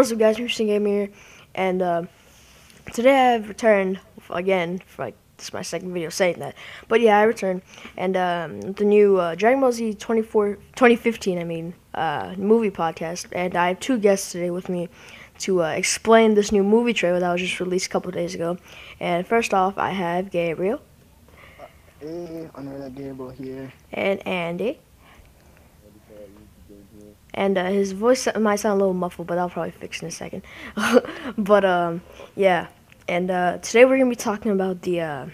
what's up, guys? AndyKellerEntGAME here, and today I've returned again. For like this is my second video saying that, but yeah, I returned, and the new Dragon Ball Z 2015, movie podcast, and I have two guests today with me to explain this new movie trailer that was just released a couple of days ago. And first off, I have Gabriel. Hey, Honorable Gabriel here. And Andy. And his voice might sound a little muffled, but I'll probably fix in a second. But yeah. And today we're gonna be talking about the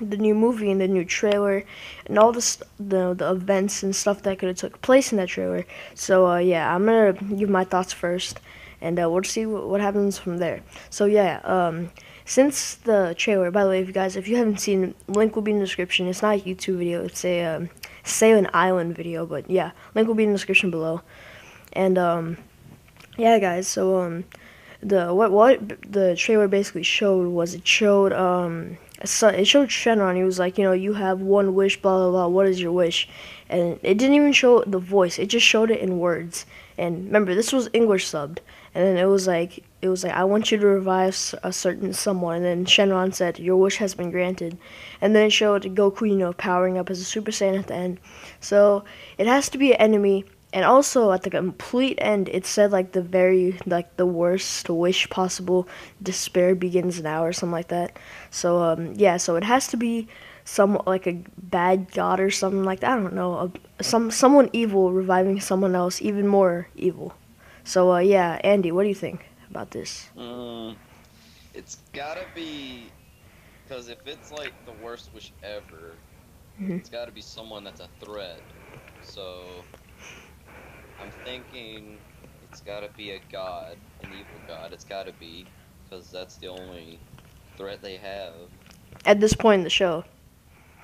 new movie and the new trailer and all the events and stuff that could have took place in that trailer. So yeah, I'm gonna give my thoughts first, and we'll see what happens from there. So yeah, since the trailer, by the way, if you haven't seen it, link will be in the description. It's not a YouTube video, it's a Save an Island video, but yeah, link will be in the description below. And yeah, guys, so what the trailer basically showed was it showed Shenron. He was like, you have one wish, blah blah blah. What is your wish? And it didn't even show the voice. It just showed it in words. And remember, this was English subbed. And then it was like I want you to revive a certain someone. And then Shenron said, your wish has been granted. And then it showed Goku, powering up as a Super Saiyan at the end. So it has to be an enemy. And also at the complete end, it said the worst wish possible. Despair begins now, or something like that. So yeah, so it has to be like a bad god or something like that. I don't know, someone evil reviving someone else even more evil. So yeah, Andy, what do you think about this? It's gotta be, because if it's like the worst wish ever, it's gotta be someone that's a threat. So I'm thinking it's gotta be a god, an evil god. It's gotta be, because that's the only threat they have. At this point in the show.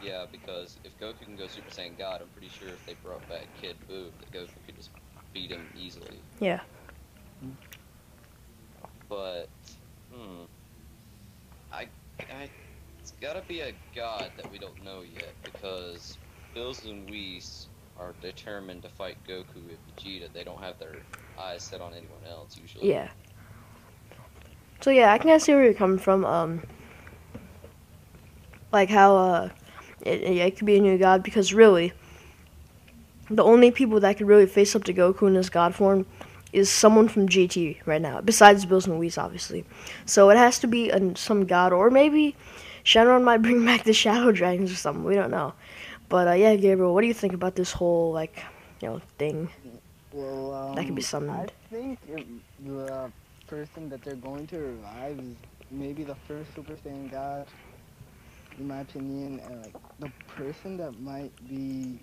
Yeah, because if Goku can go Super Saiyan God, I'm pretty sure if they brought back Kid Buu, that Goku could just beat him easily. Yeah. But, it's gotta be a god that we don't know yet, because Bills and Whis are determined to fight Goku and Vegeta. They don't have their eyes set on anyone else, usually. Yeah. So yeah, I can see where you're coming from. Like how, it could be a new god, because really, the only people that could really face up to Goku in his god form is someone from GT right now, besides Bills and Whis, obviously. So it has to be some god, or maybe Shenron might bring back the Shadow Dragons or something. We don't know. But yeah, Gabriel, what do you think about this whole thing? Well, that could be summoned. I think the person that they're going to revive is maybe the first Super Saiyan God, in my opinion, and like the person that might be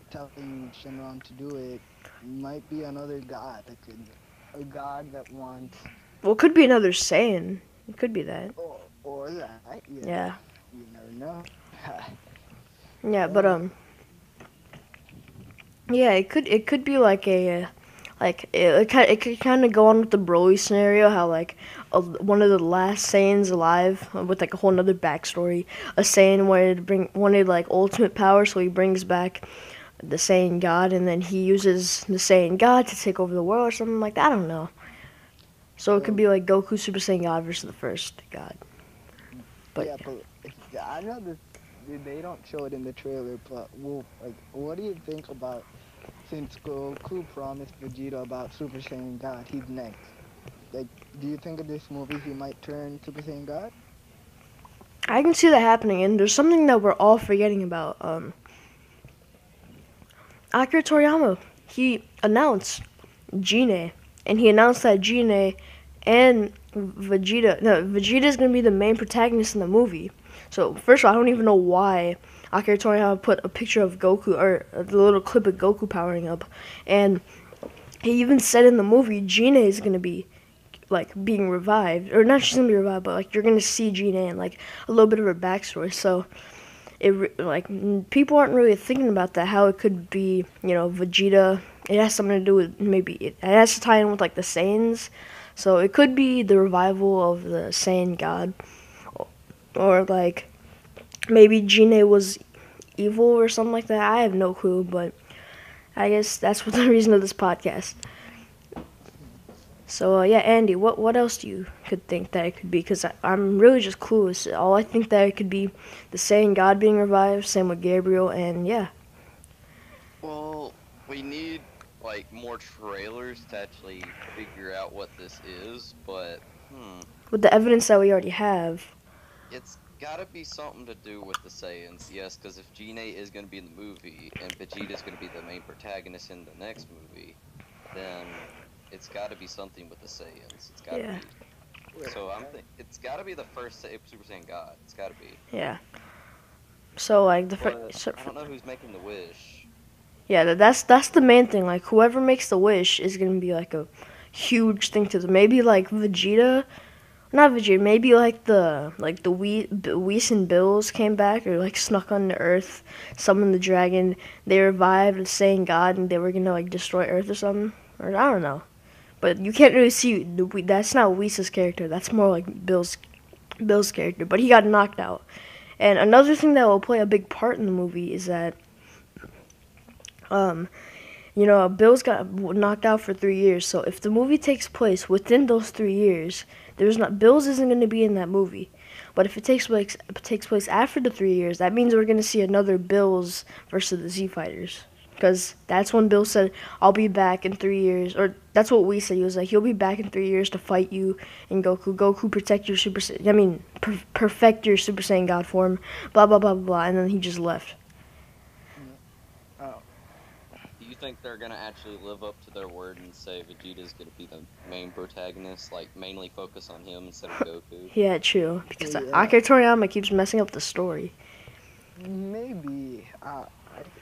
telling Shenron to do it might be another god. A god that wants. Well, it could be another Saiyan. It could be that. Or that. Yeah. You never know. Yeah, but yeah, it could be like it could kind of go on with the Broly scenario, how one of the last Saiyans alive with a whole nother backstory. A Saiyan wanted ultimate power, so he brings back the Saiyan God, and then he uses the Saiyan God to take over the world or something like that. I don't know. So it could be like Goku Super Saiyan God versus the first God. But I know this. They don't show it in the trailer, but what do you think about, since Goku promised Vegeta about Super Saiyan God, he's next. Do you think in this movie he might turn Super Saiyan God? I can see that happening, and there's something that we're all forgetting about. Akira Toriyama, he announced Gine, and he announced that Gine and Vegeta is going to be the main protagonist in the movie. So first of all, I don't even know why Akira Toriyama put a picture of Goku, or a little clip of Goku powering up. And he even said in the movie, Gine is going to be being revived, or not she's going to be revived, but you're going to see Gine and a little bit of her backstory. So people aren't really thinking about that, how it could be, Vegeta. It has something to do with, maybe it has to tie in with the Saiyans. So it could be the revival of the Saiyan God, or maybe Gine was evil or something like that. I have no clue, but I guess that's what the reason of this podcast. So yeah, Andy, what else do you could think that it could be? Because I'm really just clueless. All I think that it could be the Saiyan God being revived. Same with Gabriel, and yeah. Well, we need like more trailers to actually figure out what this is, but With the evidence that we already have. it's gotta be something to do with the Saiyans, yes, because if Gene is gonna be in the movie and Vegeta's gonna be the main protagonist in the next movie, then it's gotta be something with the Saiyans. It's gotta Yeah. be. So it's gotta be the first Super Saiyan God. It's gotta be. Yeah. So like the But first. I don't know who's making the wish. Yeah, that's the main thing. Like whoever makes the wish is gonna be like a huge thing to them. Maybe like Vegeta, not Vegeta. Maybe like the Whis and Bills came back or like snuck onto Earth, summoned the dragon. They revived the Saiyan God and they were gonna like destroy Earth or something. Or I don't know. But you can't really see that's not Whis' character. That's more like Bill's character. But he got knocked out. And another thing that will play a big part in the movie is that um Bill's got knocked out for 3 years. So if the movie takes place within those 3 years, there's not Bill's isn't going to be in that movie. But if it takes place after the 3 years, that means we're going to see another Bills versus the Z Fighters. Because that's when Bill said, "I'll be back in 3 years," or that's what we said. He was like, "He'll be back in 3 years to fight you and Goku. Goku, protect your Super. Perfect your Super Saiyan God form." Blah blah blah blah blah. And then he just left. Oh, Do you think they're gonna actually live up to their word and say Vegeta's gonna be the main protagonist, like mainly focus on him instead of Goku? Yeah, true. Because yeah. Akira Toriyama keeps messing up the story. Maybe.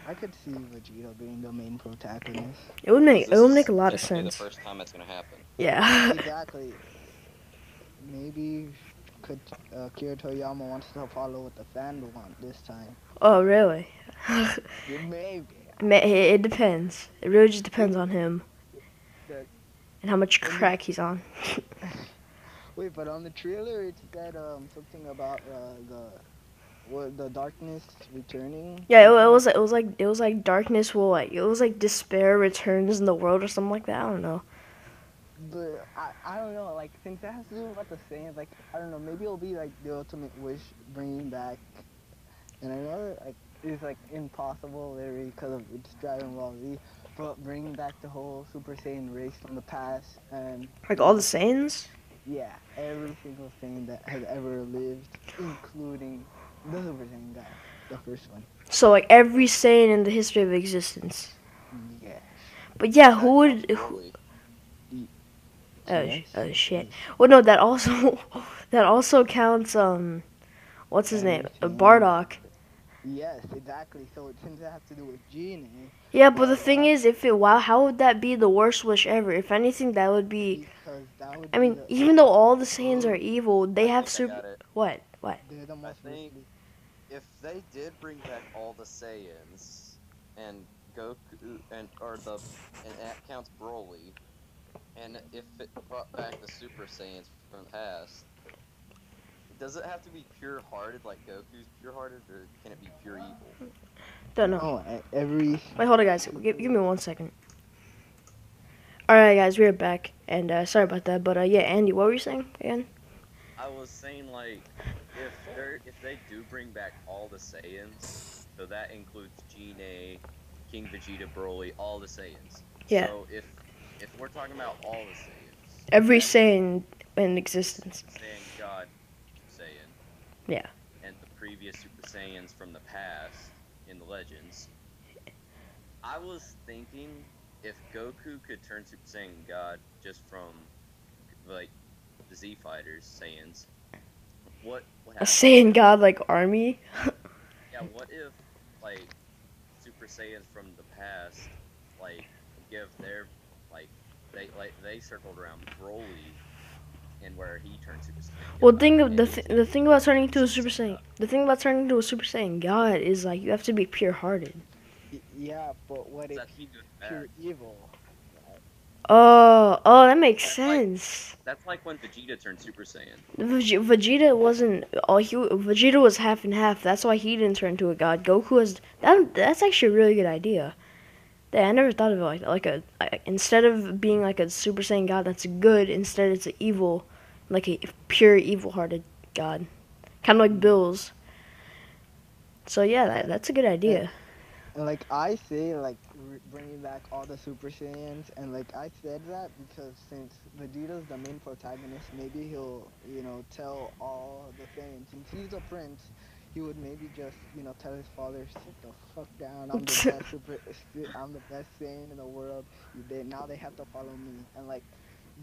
I could see Vegeta being the main protagonist. It would make a lot of This is sense. the first time that's gonna happen. Yeah. Exactly. Maybe Akira Toriyama wants to follow what the fans want this time. Oh, really? Maybe. It depends. It really just depends on him The- and how much crack he's on. Wait, but on the trailer it said something about the darkness returning. Yeah, it was like darkness will like it was like despair returns in the world or something like that. I don't know. But I don't know, like, since that has to do with what the Saiyans, like, I don't know, maybe it'll be like the ultimate wish bringing back, and I know that, like, it's like impossible literally because of it's Dragon Ball Z, but bringing back the whole Super Saiyan race from the past, and Like all the Saiyans. yeah, every single Saiyan that has ever lived, including the Super Saiyan guy, the first one. So like every Saiyan in the history of existence. Yeah. But yeah, who would? Broly. Oh shit. Well, no, that also that also counts. What's his name? Bardock. Yes, exactly. So since it has to do with Gene, Yeah, but the thing is, how would that be the worst wish ever? If anything, that would be. because that would I be mean, even though all the Saiyans are evil, they have think I got super. it. What? they're the most think- wicked. If they did bring back all the Saiyans and Goku and that counts Broly, and if it brought back the Super Saiyans from the past, does it have to be pure-hearted like Goku's pure-hearted, or can it be pure evil? Don't know. Oh, every Wait, hold on, guys. Give me 1 second. All right, guys, we're back, and sorry about that, but yeah, Andy, what were you saying again? I was saying, like, if they do bring back all the Saiyans, so that includes Gene, King Vegeta, Broly, all the Saiyans. Yeah. So if we're talking about all the Saiyans, Every then Saiyan in existence. Saiyan God Saiyan. Yeah. And the previous Super Saiyans from the past in the Legends. I was thinking if Goku could turn Super Saiyan God just from like the Z Fighters Saiyans, what A happens? Saiyan God like army. Yeah, what if like Super Saiyans from the past like give their they circled around Broly and where he turned Super Saiyan. Well, God, the thing about turning into a Super Saiyan, the thing about turning into a Super Saiyan God is like you have to be pure-hearted. yeah, but what if that he goes pure back. evil? Oh, that makes That's like- sense. That's like when Vegeta turned Super Saiyan. Vegeta wasn't Vegeta was half and half. That's why he didn't turn into a god. Goku was that's actually a really good idea. Yeah, I never thought of it like that. Instead of being like a Super Saiyan God that's good, instead it's an evil, like a pure evil-hearted God, kind of like Bill's. So yeah, Yeah, that's a good and, idea. and like I say, like bringing back all the Super Saiyans, and like I said that because since Vegeta's the main protagonist, maybe he'll, tell all the Saiyans. Since he's a prince, he would maybe just, tell his father, "Sit the fuck down. I'm the best Saiyan in the world. Now they have to follow me." And like,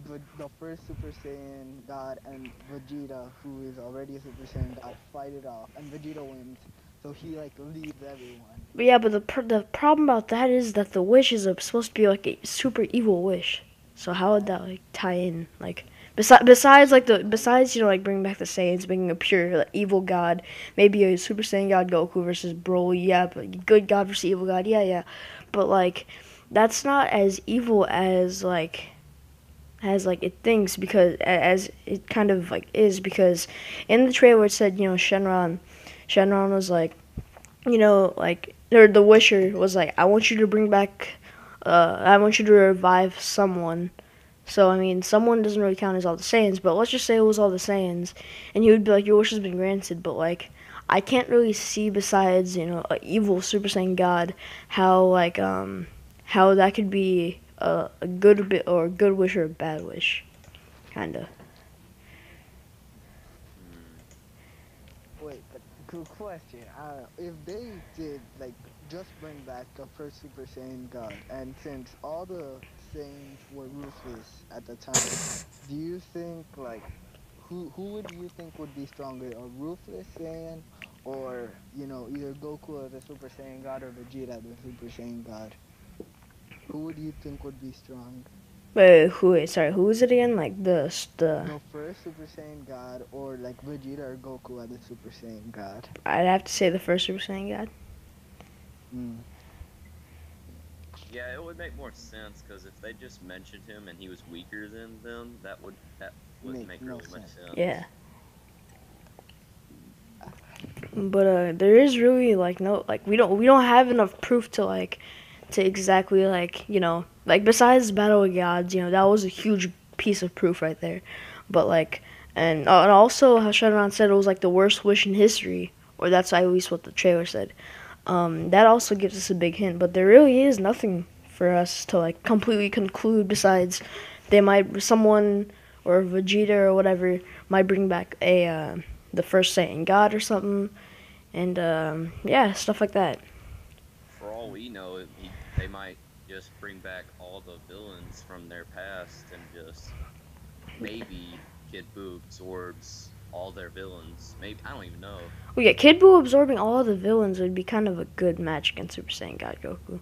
the first Super Saiyan God and Vegeta, who is already a Super Saiyan God, fight it off, and Vegeta wins. So he like leaves everyone. But yeah, but the problem about that is that the wish is supposed to be like a super evil wish. So how would that like tie in? Like besides like bringing back the Saiyans, being a pure like, evil god, maybe a Super Saiyan God Goku versus Broly. Yeah, but good God versus evil God. Yeah, yeah. But like that's not as evil as like it thinks because as it kind of like is because in the trailer it said Shenron was like like or the Wisher was like, I want you to bring back, I want you to revive someone. So I mean, someone doesn't really count as all the Saiyans, but let's just say it was all the Saiyans, and he would be like, your wish has been granted. But like, I can't really see besides a evil Super Saiyan God how that could be a good bit or a good wish or a bad wish, kinda. Hmm. Wait, but good question. If they did like just bring back the first Super Saiyan God, and since all the Saiyans were ruthless at the time, do you think like who would you think would be stronger, a ruthless Saiyan, or either Goku as a Super Saiyan God or Vegeta as a Super Saiyan God? Who would you think would be strong? Wait, sorry, who is it again? Like the The first Super Saiyan God, or like Vegeta or Goku as a Super Saiyan God? I'd have to say the first Super Saiyan God. Mm, Yeah, it would make more sense because if they just mentioned him and he was weaker than them, that wouldn't make make no really much sense. Yeah. sense. But there is really like no like we don't have enough proof to exactly like besides Battle of Gods, that was a huge piece of proof right there. But like and also how Shenron said it was like the worst wish in history, or that's at least what the trailer said. That also gives us a big hint, but there really is nothing for us to like completely conclude besides someone or Vegeta or whatever might bring back a the first Saiyan God or something, and yeah, stuff like that. For all we know, they might just bring back all the villains from their past and just maybe Kid Buu absorbs all their villains. Maybe I don't even know. Well, yeah, Kid Buu absorbing all the villains would be kind of a good match against Super Saiyan God Goku.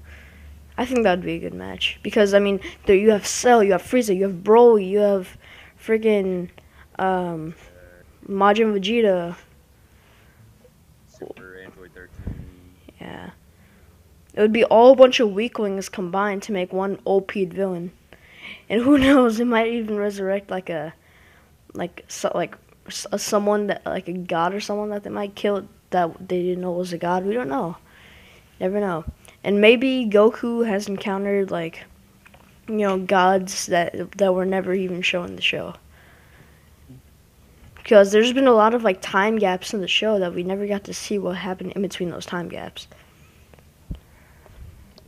I think that would be a good match because I mean, there you have Cell, you have Frieza, you have Broly, you have friggin' um, Majin Vegeta. Super Android 13. Yeah, it would be all a bunch of weaklings combined to make one OP'd villain. And who knows, it might even resurrect someone that like a god or someone that they might kill that they didn't know was a god. We don't know. Never know. And maybe Goku has encountered gods that were never even shown in the show. Because there's been a lot of like time gaps in the show that we never got to see what happened in between those time gaps.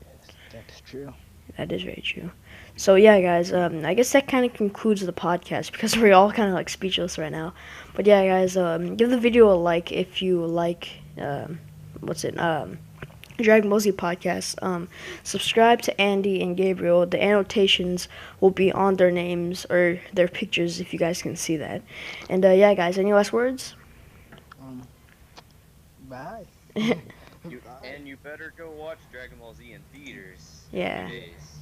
yes, that's true. That is very true. So yeah, guys, I guess that kind of concludes the podcast because we're all kind of like speechless right now. But yeah, guys, give the video a like if you like what's it Dragon Ball Z podcast. Subscribe to Andy and Gabriel. The annotations will be on their names or their pictures if you guys can see that. And yeah, guys, any last words? Um, Bye. Bye. You better go watch Dragon Ball Z in theaters in a few Yeah. days.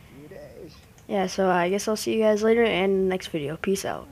Few days. Yeah, so I guess I'll see you guys later in the next video. Peace out.